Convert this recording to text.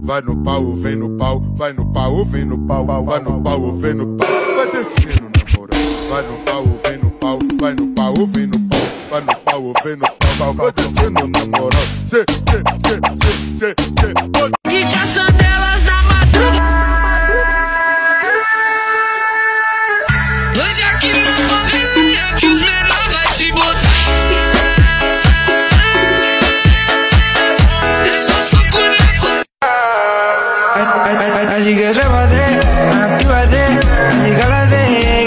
vai no pau, vem no pau, vai no pau, vem no pau, vai no pau, vem no pau, vai descendo na moral, vai no pau, vem no pau, vai no pau, vem no pau, vai no pau, vem no pau, vai descendo na moral. Cê. Que caça delas na madrugada. Hoje aqui na família que os menores vai te botar. Así que trépate, actívate, así cálate.